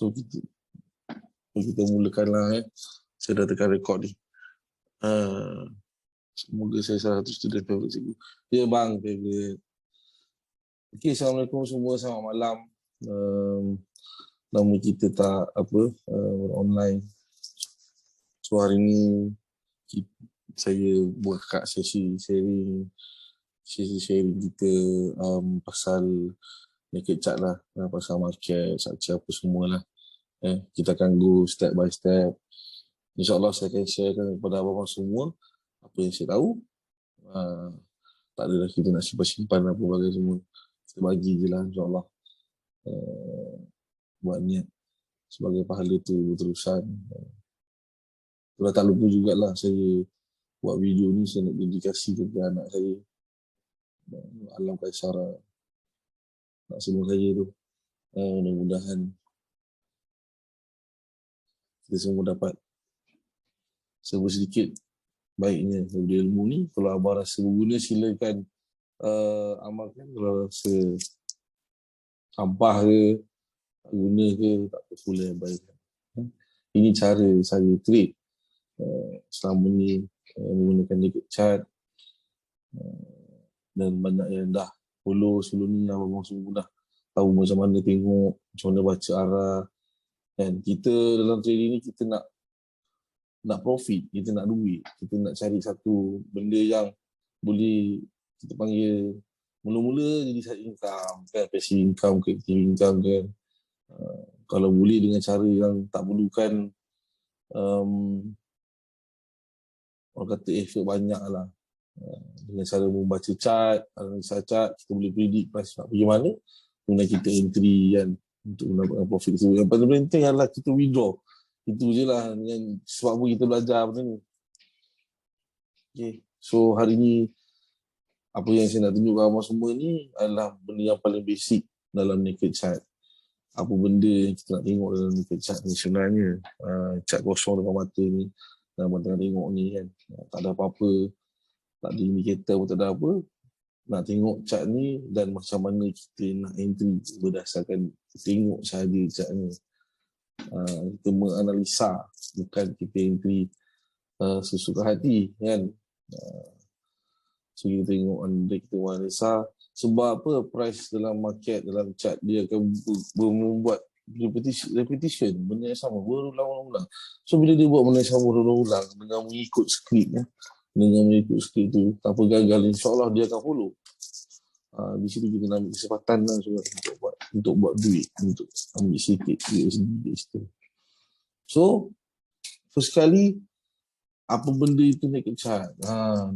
So kita mulakanlah. Saya dah tekan rekod ni. Semoga saya salah satu student favorite cikgu. Ya bang, favorite. Okay, Assalamualaikum semua, selamat malam. Nama kita tak online. So hari ni saya buat kat sesi sharing kita pasal naked chat lah, pasal market, structure apa semualah. Kita akan go step by step. InsyaAllah saya akan sharekan kepada abang-abang semua apa yang saya tahu. Tak adalah kita nak simpan-simpan apa bagai semua. Kita bagi je lah, insyaAllah. Buat niat sebagai pahala tu terusan. Kalau tak lupa jugalah saya buat video ni, saya nak dedikasi kepada anak saya, Alam Kaisara, nak semua saya tu. Mudah-mudahan kita semua dapat sedikit baiknya daripada ilmu ni. Kalau abang rasa berguna, silakan amalkan. Kalau rasa sampah ke, tak guna ke, tak boleh abaikan. Ini cara saya trade selama ni menggunakan naked chat, dan banyak yang dah follow sebelum ni. Abang semua dah tahu macam mana tengok, macam mana baca arah. Dan kita dalam trading ni, kita nak profit, kita nak duit, kita nak cari satu benda yang boleh kita panggil mula-mula jadi side income kan, passive income ke active income kan. Kalau boleh dengan cara yang tak perlukan orang kata effort banyak lah, dengan cara membaca chart, analisa chart, kita boleh predict price nak pergi mana, kemudian kita entry kan untuk mendapatkan profit tu. Yang paling penting adalah kita withdraw. Itu je lah yang sebab apa kita belajar benda ni. Okay. So hari ni apa yang saya nak tunjuk kepada semua ni adalah benda yang paling basic dalam naked chart. Apa benda yang kita nak tengok dalam naked chart ni sebenarnya. Chart kosong depan mata ni, dan abang tengah tengok ni kan, tak ada apa-apa, tak ada indikator pun, tak ada apa. Nak tengok chart ni dan macam mana kita nak entry berdasarkan tengok sahaja chart ni. Kita menganalisa, bukan kita entry sesuka hati kan. So kita tengok, kita menganalisa. Sebab apa? Price dalam market, dalam chart, dia akan membuat repetition, benda yang sama berulang-ulang. So bila dia buat benda yang sama berulang-ulang dengan mengikut skrip tu tanpa gagal, insyaAllah dia akan follow. Di situ kita nak ambil kesempatan lah untuk buat duit, untuk ambil sikit situ. So first kali, apa benda itu naked chart?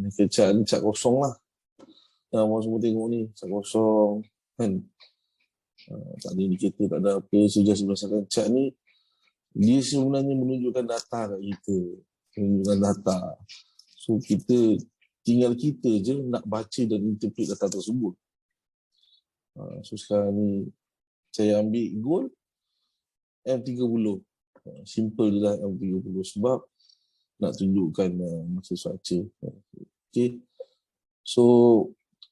Naked chart ni chart kosong lah. Orang semua tengok ni chart kosong kan. Tak ada indikator, tak ada apa. So just berdasarkan chart ni, dia sebenarnya menunjukkan data kat kita, menunjukkan data. So tinggal kita je nak baca dan interpret data tersebut. So sekarang ni saya ambil gold M30. Simple je lah M30 sebab nak tunjukkan masa structure. Okay. So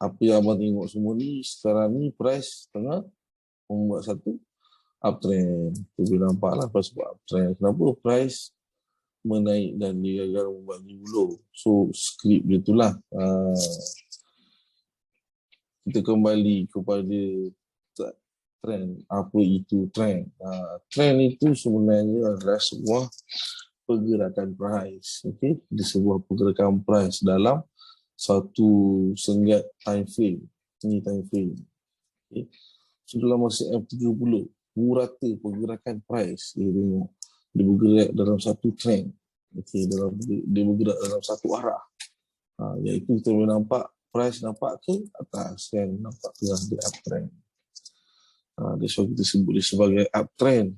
apa yang abang tengok semua ni, sekarang ni price tengah membuat satu uptrend. Tu boleh nampak lah price buat uptrend. Kenapa price menaik dan dia akan membuat ni dulu. So skrip dia tu lah. Kita kembali kepada trend. Apa itu trend? Trend itu sebenarnya adalah sebuah pergerakan price. Okay? Dia sebuah pergerakan price dalam satu senggat time frame. Ini time frame. Okay? So dalam masa M30, rata pergerakan price. Dia tengok, dia bergerak dalam satu trend. Okay? Dia bergerak dalam satu arah. Iaitu kita boleh nampak price nampak ke atas kan, nampak tengah dia uptrend. That's why kita sebut dia sebagai uptrend.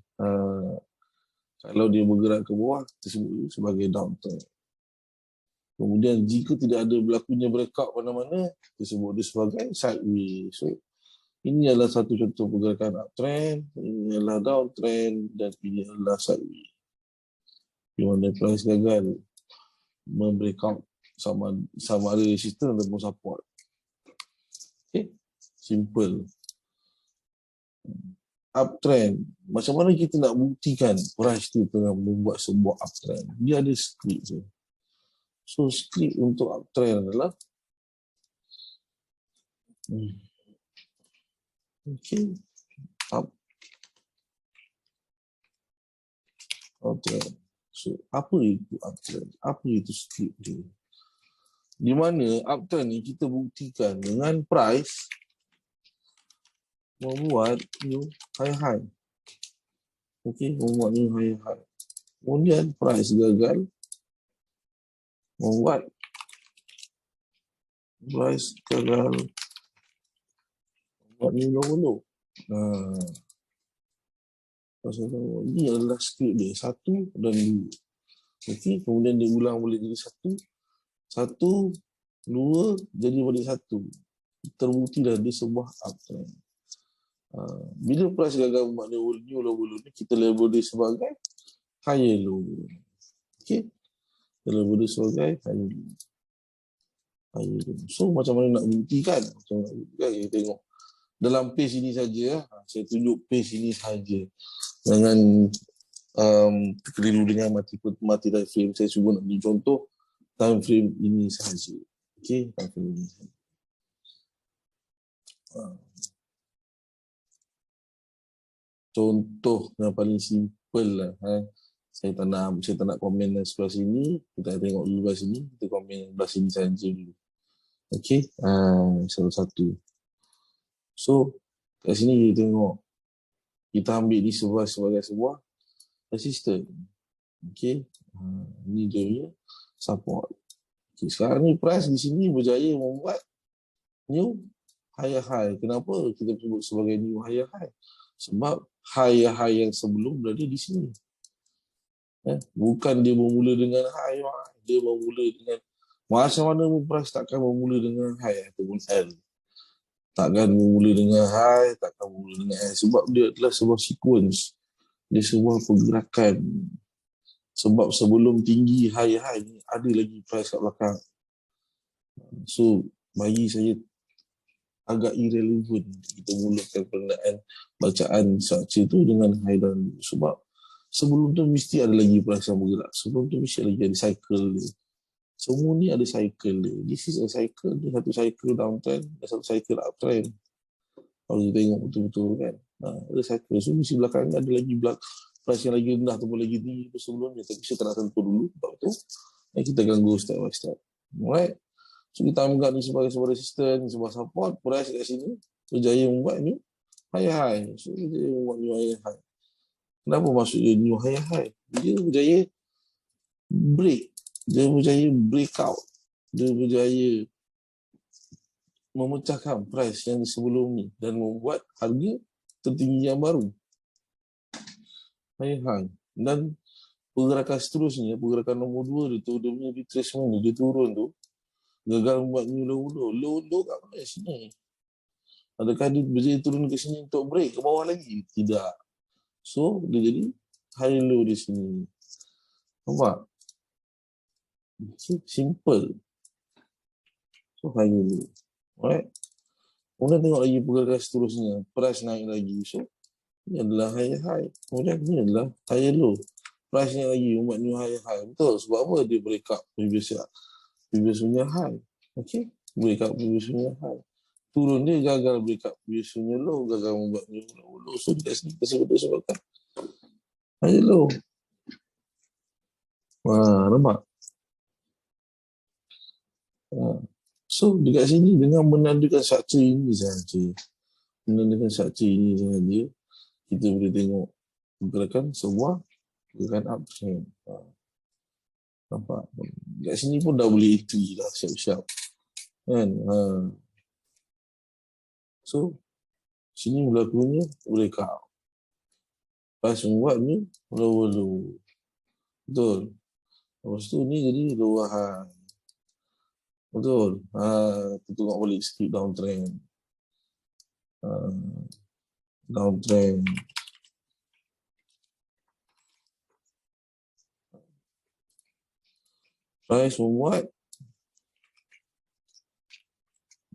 Kalau dia bergerak ke bawah, kita sebut dia sebagai downtrend. Kemudian jika tidak ada berlakunya breakout mana-mana, kita sebut dia sebagai sideways. So ini adalah satu contoh pergerakan uptrend, ini adalah downtrend, dan ini adalah sideways. Di mana price gagal membreakout sama ada resistance ataupun support. Okay, simple. uptrend. Macam mana kita nak buktikan price tu tengah membuat sebuah uptrend? Dia ada skrip tu. So skrip untuk uptrend adalah okay, uptrend. So apa itu uptrend? Apa itu skrip dia? Di mana uptrend ni kita buktikan dengan price membuat new high. Okey, membuat new high. Kemudian price gagal membuat new low. Ini adalah skrip dia, 1 dan 2. Okey, kemudian dia ulang boleh jadi 1, 2 jadi balik 1. Terbukti dah dia sebuah uptrend. Bila price gagal membuat new low ni, kita label dia sebagai higher low. Okey, kita label dia sebagai higher low. So macam mana nak buktikan? Kita tengok dalam page ini saja. Saya tunjuk page ini saja dengan terkeliru dengan mati time frame. Saya cuba nak beri contoh time frame ini saja. Okey, time frame ini saja. Contoh yang paling simple lah. Saya tak nak komen sebelah sini. Kita tengok dulu sebelah sini. Kita komen sebelah sini saja dulu. Okey, satu-satu. So, kat sini kita tengok. Kita ambil ni sebagai sebuah resistor. Okey, ini dia punya support. Okay, sekarang ni price di sini berjaya membuat new higher high. Kenapa kita sebut sebagai new higher high? Sebab higher high yang sebelum berada di sini. Bukan dia bermula dengan high, dia bermula dengan macam mana pun price takkan bermula dengan high ataupun L. Takkan bermula dengan high, takkan bermula dengan L. Sebab dia adalah sebuah sequence. Dia sebuah pergerakan. Sebab sebelum tinggi high ni ada lagi price kat belakang. So bagi saya agak irrelevant kita mulakan pengenaan bacaan structure tu dengan high dan low. Sebab sebelum tu mesti ada lagi price yang bergerak. Sebelum tu mesti lagi ada cycle dia. Semua ni ada cycle dia. This is a cycle. Dia satu cycle downtrend dan satu cycle uptrend. Kalau kita tengok betul-betul kan. Ada cycle. So mesti belakang ada lagi price yang lagi rendah ataupun lagi tinggi sebelumnya. Tapi saya tak nak tentu dulu. Sebab tu kita akan go step by step. Alright. So kita anggap ni sebagai sebuah resistance, sebuah support. Price kat sini berjaya membuat ni high. So dia membuat new high. Kenapa maksud dia new high? Dia berjaya break. Dia berjaya breakout. Dia berjaya memecahkan price yang sebelum ni dan membuat harga tertinggi yang baru. High. Dan pergerakan seterusnya, pergerakan nombor 2 dia punya retracement ni, dia turun tu. Gagal membuat new low kat mana sini? Adakah dia berjaya turun ke sini untuk break ke bawah lagi? Tidak. So, dia jadi high low di sini. Nampak? Simple. So, high low. Alright. Kemudian tengok lagi pergerakan seterusnya. Price naik lagi. So, ini adalah high. Kemudian ini adalah high low. Price naik lagi membuat new high. Betul. Sebab apa dia break up previous punya high. Okay. Break up previous punya high. Turun dia gagal break up previous punya low. Gagal membuat new low. So, dia sebut sebabkan high low. Nampak? So, dekat sini dengan menandakan structure ini sahaja. Kita boleh tengok pergerakan sebuah pergerakan uptrend. Nampak? Dekat sini pun dah boleh entry dah siap-siap. Kan? So, sini berlakunya breakout. Price membuat ni low. Betul. Lepas tu ni jadi lower high. Betul. Kita tengok balik sikit downtrend. Price membuat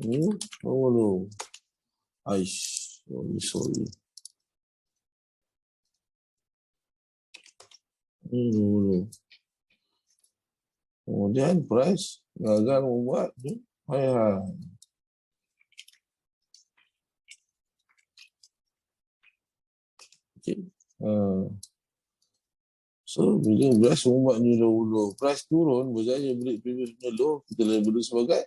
ni low. Sorry. Ini dulu. Kemudian price gagal membuat ni high. Okay. So, bila price membuat ni low, price turun, berjaya break previous low, kita label sebagai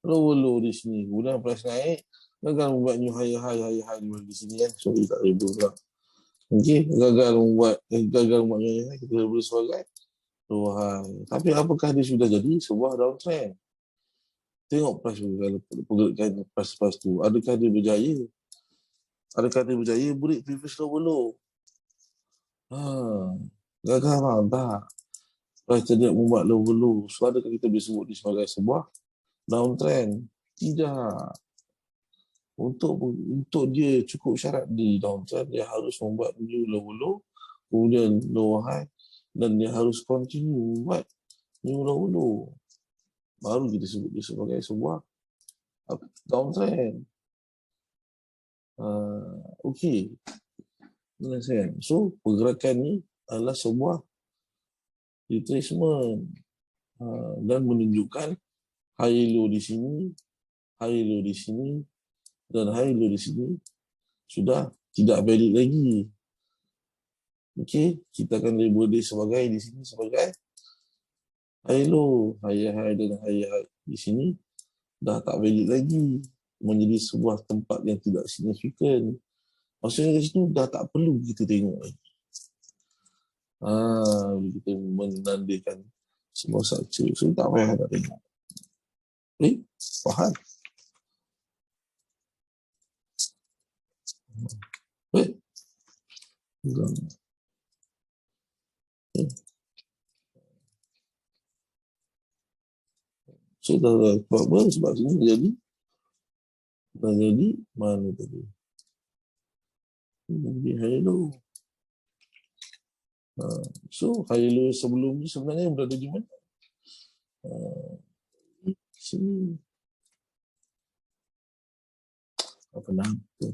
low di sini. Kemudian price naik, gagal membuat new high di sini kan. So, kita label pula. Okay, gagal membuat new high, kita label sebagai low high. Tapi apakah dia sudah jadi sebuah downtrend? Tengok price pergerakan price tu. Adakah dia berjaya? Adakah dia berjaya break previous low? Gagal bang, tak. Price tidak membuat low. So, adakah kita boleh sebut dia sebagai sebuah downtrend? Tidak. Untuk dia cukup syarat di downtrend, dia harus membuat new low, kemudian low high, dan dia harus continue buat new low. Baru kita sebut dia sebagai sebuah downtrend. Okey. So, pergerakan ni adalah sebuah retracement dan menunjukkan high low di sini, dan high low di sini sudah tidak valid lagi. Okey, kita akan label dia sebagai di sini sebagai high low, high dan high di sini dah tak valid lagi, menjadi sebuah tempat yang tidak signifikan. Maksudnya di situ dah tak perlu kita tengok lagi. Kita menandakan sebuah structure. So tak payah nak tengok. Faham? So dah apa sebab sini jadi mana tadi? Jadi high low. So high low sebelum ni sebenarnya berada di mana? Sini. Apa nama tu?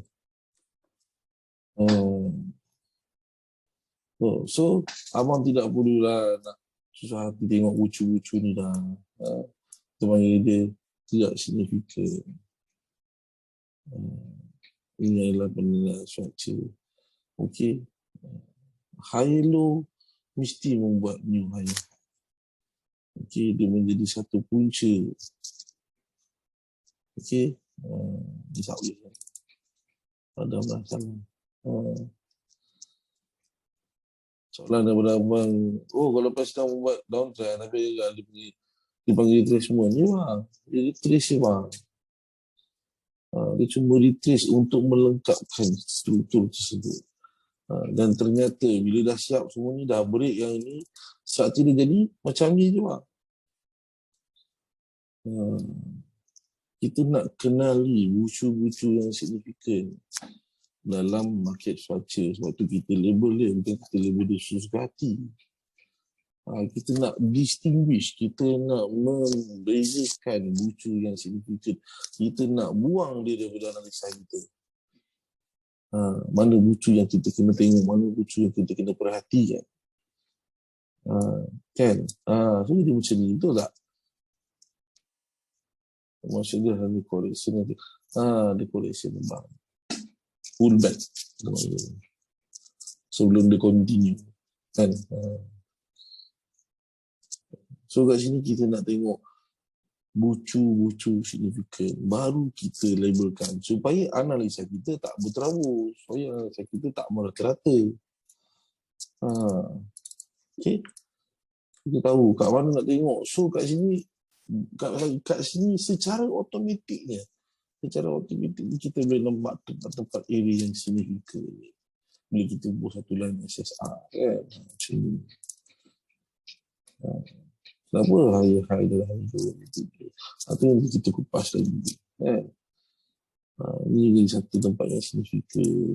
So abang tidak perlulah nak susah hati tengok bucu-bucu ni dah. Kita panggil dia tidak signifikan. Ini adalah penilaian structure. Okey. High low mesti membuat new high. Okey, dia menjadi satu punca. Okey. InsyaAllah. Ada belakang. Soalan daripada abang. Kalau pas dah membuat downtrend, tapi dia panggil retracement ni bang. Dia retrace bang. Dia cuma retrace untuk melengkapkan struktur tersebut. Dan ternyata bila dah siap semua ni, dah break yang ini, structure dia jadi macam ni je bang. Kita nak kenali bucu-bucu yang signifikan dalam market structure. Sebab tu kita label dia, bukan kita label dia suka hati. Kita nak distinguish, kita nak membezakan bucu yang signifikan. Kita nak buang dia daripada analisa kita. Mana bucu yang kita kena tengok, mana bucu yang kita kena perhatikan. Kan? So dia macam ni, betul tak? Maksudnya ada correction nanti. Ada correction bang. Pull back. Sebelum dia continue. Kan? So kat sini kita nak tengok bucu-bucu signifikan. Baru kita labelkan. Supaya analisa kita tak berterabur. Supaya analisa kita tak merata-rata. Okay. Kita tahu kat mana nak tengok. So kat sini secara otomatiknya kita boleh nampak tempat-tempat area yang signifikan bila kita buat satu line SSR kan macam ni. Kenapa high dan high itu yang kita kupas lagi kan. Ini jadi satu tempat yang signifikan.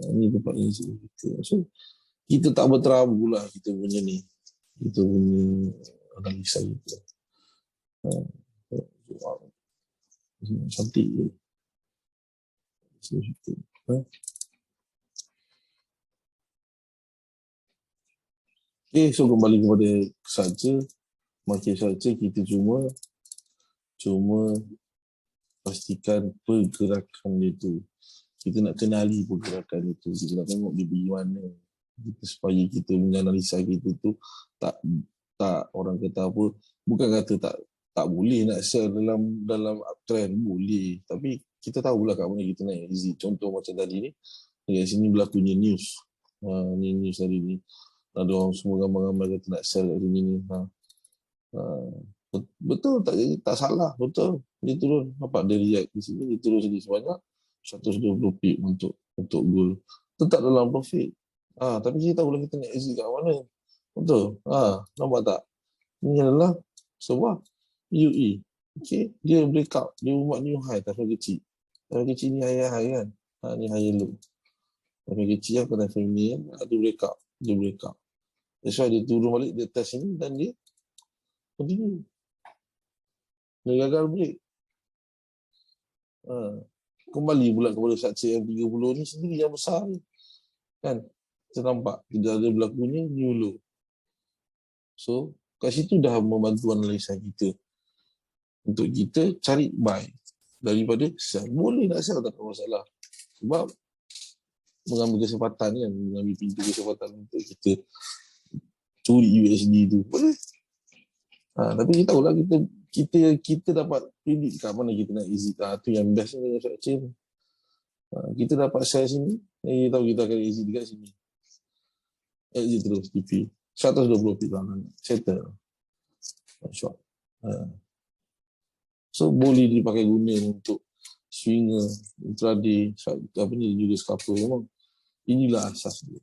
Ini tempat yang signifikan. So kita tak berterabur lah kita punya ni. Kita punya analisa kita. Cantik je. Signifikan. Okay, so kembali kepada saja. Makin saja kita cuma pastikan pergerakan dia tu. Kita nak kenali pergerakan itu. Kita nak tengok dia pergi mana. Supaya kita menganalisa kita tu tak orang kata apa, bukan kata tak boleh nak share dalam uptrend, boleh. Tapi kita tahulah kat mana kita nak exit. Contoh macam tadi ni, dekat sini berlakunya news. Ni news hari ni. Ada orang semua gambar-gambar kata nak sell hari ni. Betul, tak salah, betul. Dia turun, nampak dia react di sini, dia turun sedikit sebanyak 120 pip untuk goal. Tetap dalam profit. Tapi kita tahulah kita nak exit kat mana. Betul. Nampak tak? Ini adalah sebuah UE. Okay, dia break up, dia buat new high, tapi kecil. Tapi kecil ni high kan? Ni high low. Tapi kecil kan, pada frame ni kan, dia break up. That's why dia turun balik, dia test ini dan dia continue. Dia gagal break. Kembali pula kepada structure yang 30 ni sendiri yang besar ni. Kan? Kita nampak, tidak ada berlakunya new low. So, kat situ dah membantu analisa kita. Untuk kita cari buy daripada sell. Boleh nak sell, tak ada masalah. Sebab mengambil kesempatan kan, mengambil pintu kesempatan untuk kita curi USD tu. Boleh. Tapi kita tahulah kita dapat predict kat mana kita nak exit. Tu yang best dengan structure ni. Kita dapat share sini, kita tahu kita akan exit dekat sini. Exit terus TP 120 pip lah, settle short. So boleh dipakai guna untuk swinger, intraday, apa ni juga scalper. Memang inilah asas dia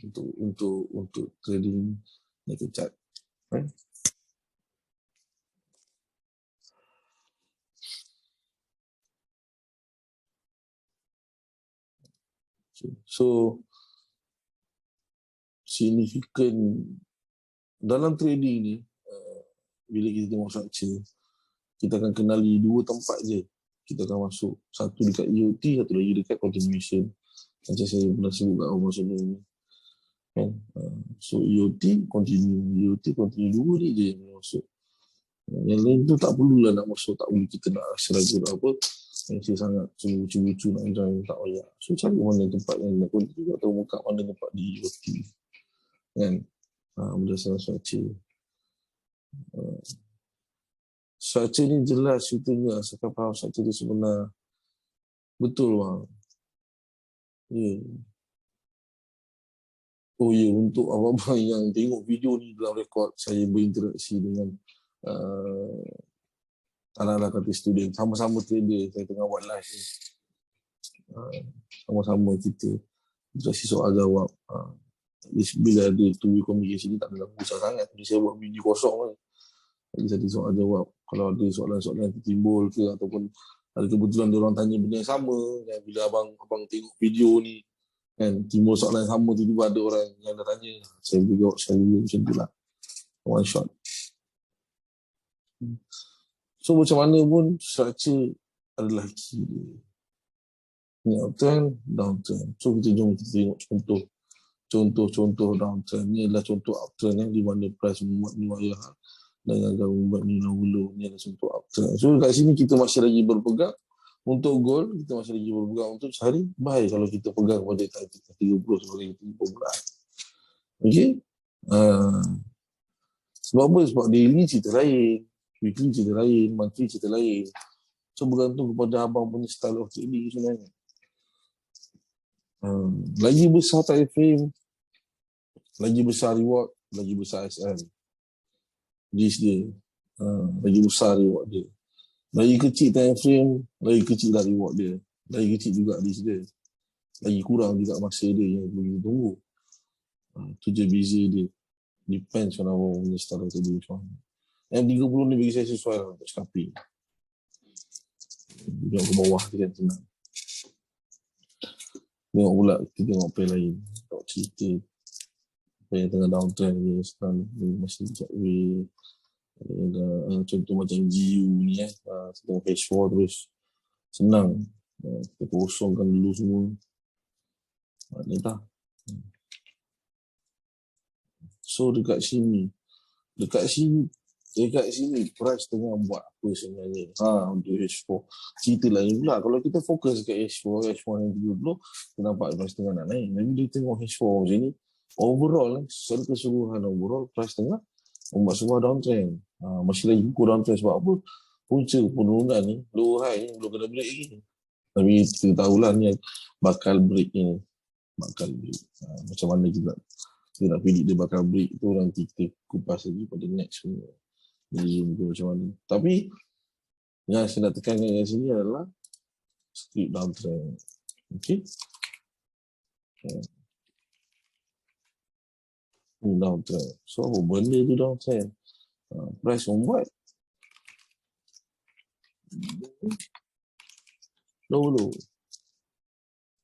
untuk trading naked chart. Right? So signifikan dalam trading ni, bila kita tengok structure, kita akan kenali dua tempat je. Kita akan masuk, satu dekat EOT, satu lagi dekat continuation. Macam saya pernah sebut kat awal sebelum ni. So EOT continue dua ni je yang masuk. Yang lain tu tak perlulah nak masuk, tak perlu kita nak rasa ragu apa. Saya sangat cucu nak join, tak payah. So cari mana tempat yang nak continue atau buka mana tempat di EOT. Kan? Berdasarkan structure. Structure ni jelas ceritanya, saya faham structure dia sebenar. Betul bang. Oh ya, untuk abang-abang yang tengok video ni dalam rekod, saya berinteraksi dengan anak-anak kata student, sama-sama trader, saya tengah buat live ni. Sama-sama kita interaksi soal jawab. Bila ada two-way communication ni tak ada ganggu sangat. Jadi saya buat video kosong kan. Jadi saya soal jawab. Kalau ada soalan-soalan yang timbul ke, ataupun ada kebetulan dia orang tanya benda yang sama, dan bila abang tengok video ni kan, timbul soalan yang sama, tiba-tiba ada orang yang dah tanya, saya boleh jawab sekali macam tu lah, one shot. So macam mana pun structure adalah key dia. Ni uptrend, downtrend. So kita tengok contoh downtrend. Ni adalah contoh uptrend di mana price membuat ni wayah dan gagal membuat ni low. Ni adalah contoh uptrend. So kat sini kita masih lagi berpegang untuk gold, kita masih lagi berpegang untuk cari buy kalau kita pegang pada target 30 sebagai pembukaan. Okay? Sebab apa? Sebab daily cerita lain, weekly cerita lain, monthly cerita lain. So bergantung kepada abang punya style of trading sebenarnya. Lagi besar time frame, lagi besar reward, lagi besar SM. This dia. Lagi besar reward dia. Lagi kecil time frame, lagi kecil lah reward dia. Lagi kecil juga this dia. Lagi kurang juga masa dia yang perlu tunggu. Tu je beza dia. Depends on our punya style of trading. Yang 30 ni bagi saya sesuai lah untuk scalping. Tengok ke bawah tu kan senang. Tengok pula, kita tengok apa yang lain. Tengok cerita apa yang tengah downtrend ni sekarang masih sideways. Contoh macam GU ni tengok H4 terus senang. Kita kosongkan dulu semua. Ni tak. So dekat sini price tengah buat apa sebenarnya untuk H4. Cerita lain pula, kalau kita fokus kat H4 yang 30, kenapa price tengah nak naik? Jadi dia tengok H4 macam ni, overall secara keseluruhan price tengah membuat sebuah downtrend. Masih lagi buku downtrend sebab apa? Punca penurunan ni, low high ni belum kena break lagi. Tapi kita tahulah ni bakal break ni. Macam mana kita nak predict dia bakal break tu, nanti kita kupas lagi pada next punya Zoom tu macam mana. Tapi yang saya nak tekankan kat sini adalah script downtrend. Okay. Downtrend. So apa benda tu downtrend? Price membuat low.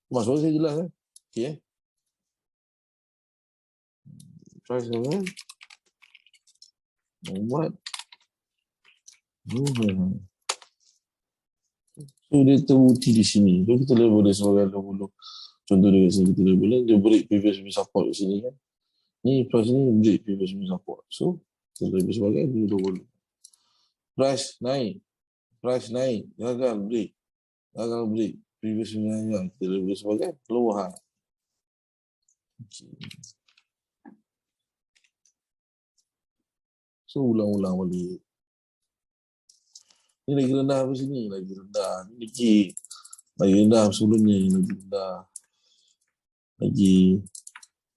Maksudnya saya jelas kan? Okay. Price membuat low. So dia terbukti di sini. So kita label dia sebagai low. Contoh dia kat sini kita label dia break previous support kat sini kan. Ni price ni break previous support. So kita label sebagai low. Price naik, gagal break previous punya kita label sebagai low high. Okay. So ulang-ulang balik. Ni lagi rendah apa sini? Lagi rendah. Ni lagi rendah sebelum ni. Lagi rendah.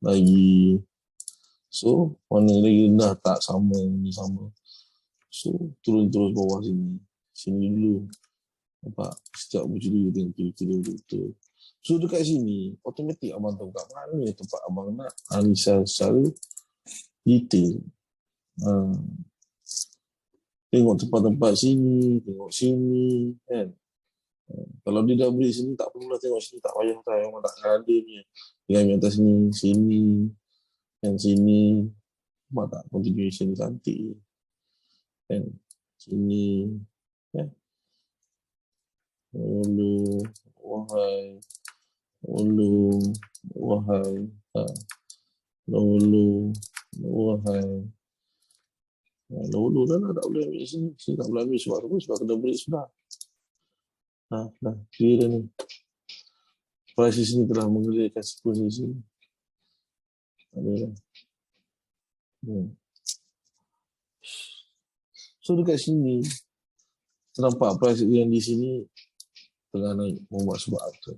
Lagi. So, mana lagi rendah? Tak sama. Ni sama. So, turun terus bawah sini. Sini dulu. Nampak? Setiap berjudul tengok kira-kira betul. So, dekat sini, otomatik abang tahu kat mana tempat abang nak analisa secara detail. Tengok tempat-tempat sini, tengok sini, kan. Kalau dia dah beri sini, tak perlulah tengok sini, tak payah tak, memang tak ada ni. Dia ambil atas sini, kan sini. Nampak tak continuation cantik. Kan, sini, kan. Ulu, wahai. Ulu, wahai. Ulu, wahai. Lalu dah tak boleh ambil sini. Sini tak boleh ambil sebab apa? Sebab kena break sudah. Dah clear dah ni. Price di sini telah mengelirkan siklus di sini. Adalah. So dekat sini ternampak price yang di sini tengah naik membuat sebab apa.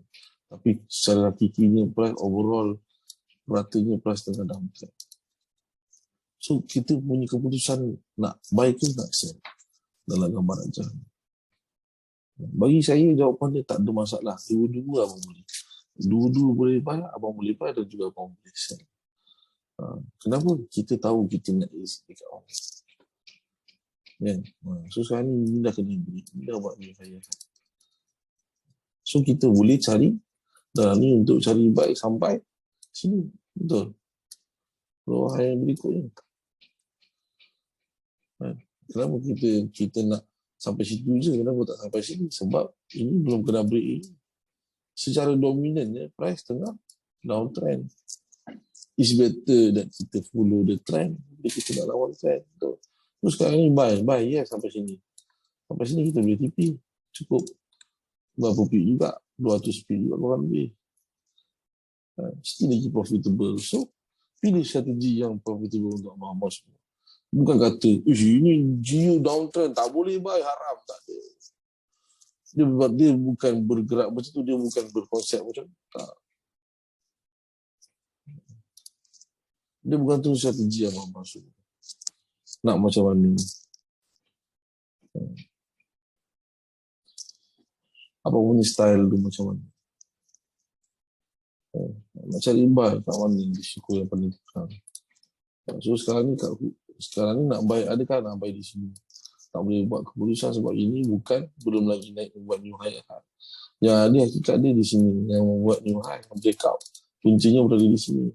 Tapi secara hakikinya price overall ratanya price tengah downtrend. So kita punya keputusan nak buy ke nak sell dalam gambaran macam ni. Bagi saya jawapan dia tak ada masalah. Dua-dua abang boleh. Dua-dua boleh buy, abang boleh buy dan juga abang boleh sell. Kenapa? Kita tahu kita nak isi dekat orang. Kan? So sekarang ni dah kena beli. Ni dah buat ni saya. So kita boleh cari dalam ni untuk cari buy sampai sini. Betul. Kalau yang berikutnya. Kenapa kita nak sampai situ je? Kenapa tak sampai sini? Sebab ini belum kena break. Secara dominannya price tengah downtrend. It's better that kita follow the trend. Kita nak lawan trend. Betul. Terus sekarang ni buy. Yes, sampai sini. Sampai sini kita boleh TP. Cukup. Berapa pip juga. 200 pip juga korang lebih. Still lagi profitable. So, pilih strategi yang profitable untuk abang-abang semua. Bukan kata, ini Geo downtrend, tak boleh buy, haram. Tak ada. Dia bukan bergerak macam tu, dia bukan berkonsep macam tu. Tak. Dia bukan tu strategi yang abang masuk. Nak macam mana. Apa punya style tu macam mana. Nak cari buy kat mana risiko yang paling kurang. So sekarang ni nak buy, adakah nak buy di sini? Tak boleh buat keputusan sebab ini belum lagi naik membuat new high. Yang ada hakikat dia di sini yang membuat new high, breakout. Kuncinya berada di sini.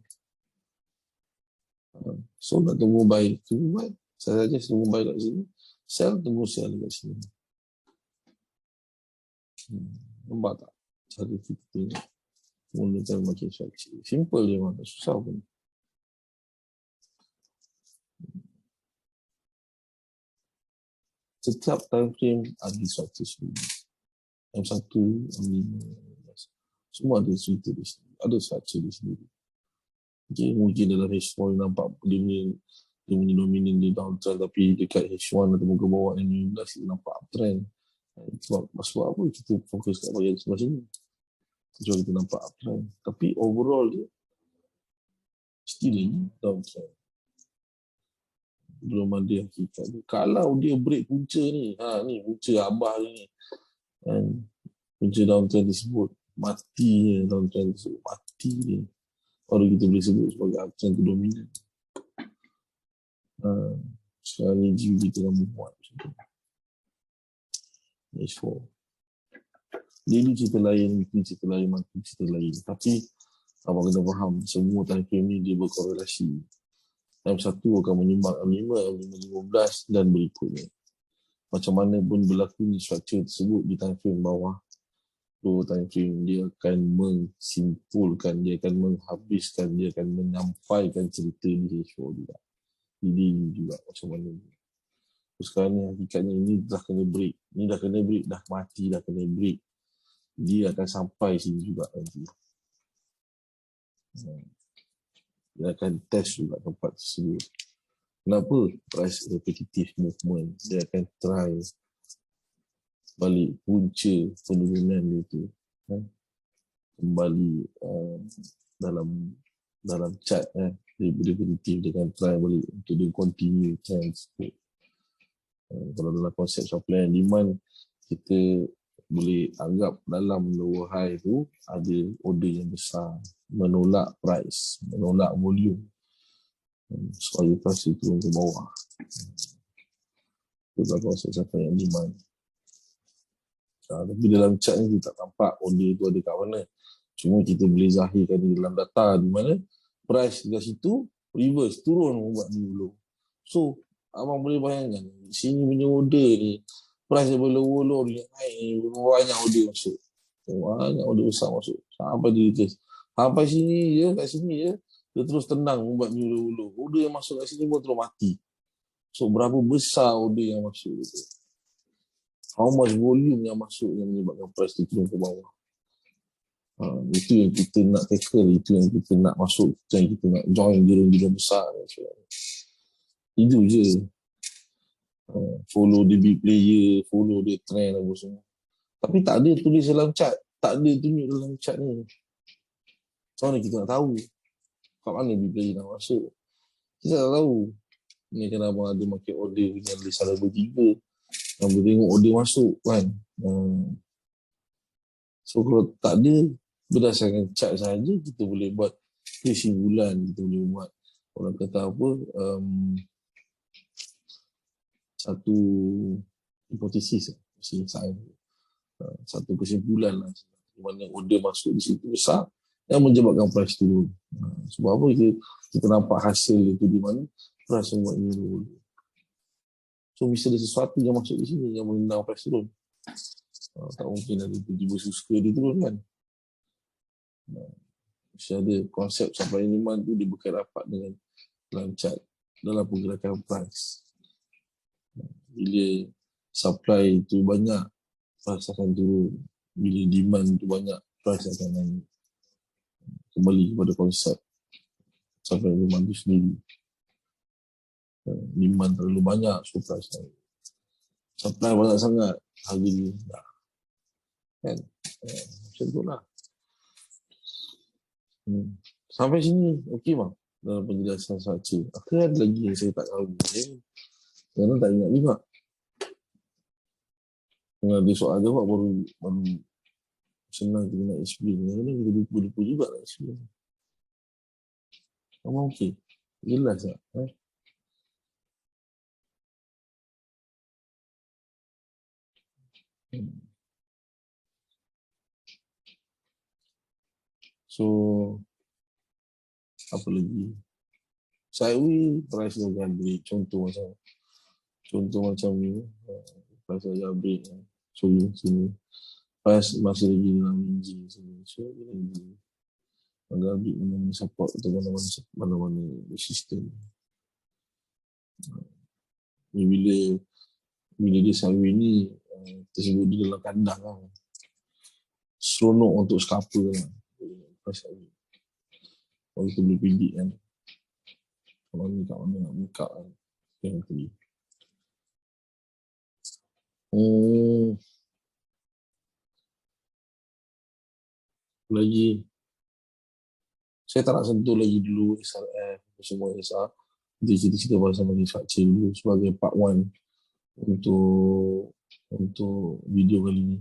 So nak tunggu buy. Saya saja tunggu buy kat sini. Tunggu sell kat sini. Nampak tak? Cara kita tengok. Mulakan makin structure. Simple je memang. Tak susah pun. setiap time frame ada structure sendiri. M1, M5, semua ada cerita di sini, ada structure di sendiri. Okay, mungkin dalam H4 nampak dia punya dominan di downtrend, tapi dekat H1 atau muka bawah M15 dia nampak uptrend. Sebab apa kita fokus kat bahagian sebelah sini? Sebab kita nampak uptrend. Tapi overall dia still lagi downtrend. Belum ada hakikat dia. Kalau dia break punca ni, ni punca abah ni, punca downtrend tersebut, mati downtrend tersebut, mati dia. Baru kita boleh sebut sebagai uptrend tu dominan. Sekarang ni view kita dah membuat macam tu. H4. Daily cerita lain, weekly cerita lain, monthly cerita lain. Tapi abang kena faham, semua time frame ni dia berkorelasi. M1 akan menyumbang M5, M15 dan berikutnya. Macam mana pun berlaku structure tersebut di time frame bawah, time frame dia akan mensimpulkan, dia akan menghabiskan, dia akan menyampaikan cerita di H4 juga. Ini juga macam mana. Sekarang ni hakikatnya ini dah kena break. Ini dah kena break, dah mati, dah kena break. Dia akan sampai sini juga nanti. Dia akan test juga tempat tersebut. Kenapa? Price repetitive movement. Dia akan try balik punca penurunan dia tu. Kembali dalam chart repetitive, dia akan try balik untuk dia continue trend tersebut. Kalau dalam konsep supply and demand, kita boleh anggap dalam lower high tu ada order yang besar menolak price, menolak volume supaya price turun ke bawah. Itu dalam konsep supply and demand. Tapi dalam chart ni kita tak nampak order tu ada kat mana. Cuma kita boleh zahirkan di dalam data di mana price dekat situ reverse, turun buat dulu. So abang boleh bayangkan sini punya order ni price daripada lower dia naik ni, banyak order masuk, banyak order besar masuk sampai dia test sampai sini je, kat sini je dia terus tenang membuat new low. Order yang masuk kat sini pun terus mati. So berapa besar order yang masuk tu, how much volume yang masuk yang menyebabkan price tu turun ke bawah. Itu yang kita nak tackle, itu yang kita nak masuk, itu yang kita nak join giron-giron besar. Itu je. Follow the big player, follow the trend apa semua. Tapi tak ada tulis dalam chart, tak ada tunjuk dalam chart ni. Macam mana kita nak tahu kat mana big player nak masuk? Kita tak tahu. Ni kan abang ada market order yang list ada bertiga, yang boleh tengok order masuk kan. So kalau tak ada, berdasarkan chart saja kita boleh buat kesimpulan, kita boleh buat orang kata apa, satu hipotesis, satu kesimpulan lah, di mana order masuk di situ besar yang menyebabkan price turun. Sebab apa kita nampak hasil itu di mana price membuat ini turun. So mesti ada sesuatu yang masuk di sini yang menendang price turun. Tak mungkin ada tiba-tiba suska dia turun kan. Mesti ada konsep supply and demand tu dia berkait rapat dengan dalam chart, dalam pergerakan price. Bila supply tu banyak, price akan turun. Bila demand tu banyak, price akan naik. Kembali kepada konsep supply and demand tu sendiri. Demand terlalu banyak, so price naik. Supply banyak sangat, harga dia rendah. Kan? Macam tu lah. Sampai sini, okey bang? Dalam penjelasan structure. Apa ada lagi yang saya tak tahu? Kerana tak ingat juga. Kalau ada soal jawab baru senang kita nak explain. Kadang-kadang kita lupa juga nak explain. Memang okey. Jelas tak? So, apa lagi? Sideway, price akan break. Contoh macam ni. Price akan break. So, sini. Price masih lagi dalam range sini. So, lagi. Agak break mana-mana support atau mana-mana sistem. Bila bila dia selalu ini tersebut di dalam kandang lah. Seronok untuk scalper lah. Kalau kita boleh predict kan. Kalau ni kat mana nak buka kan. Yang tadi. Lagi. Saya tak nak sentuh lagi dulu SRF semua SR. Kita cerita-cerita pasal manufacture dulu sebagai part 1 untuk video kali ni.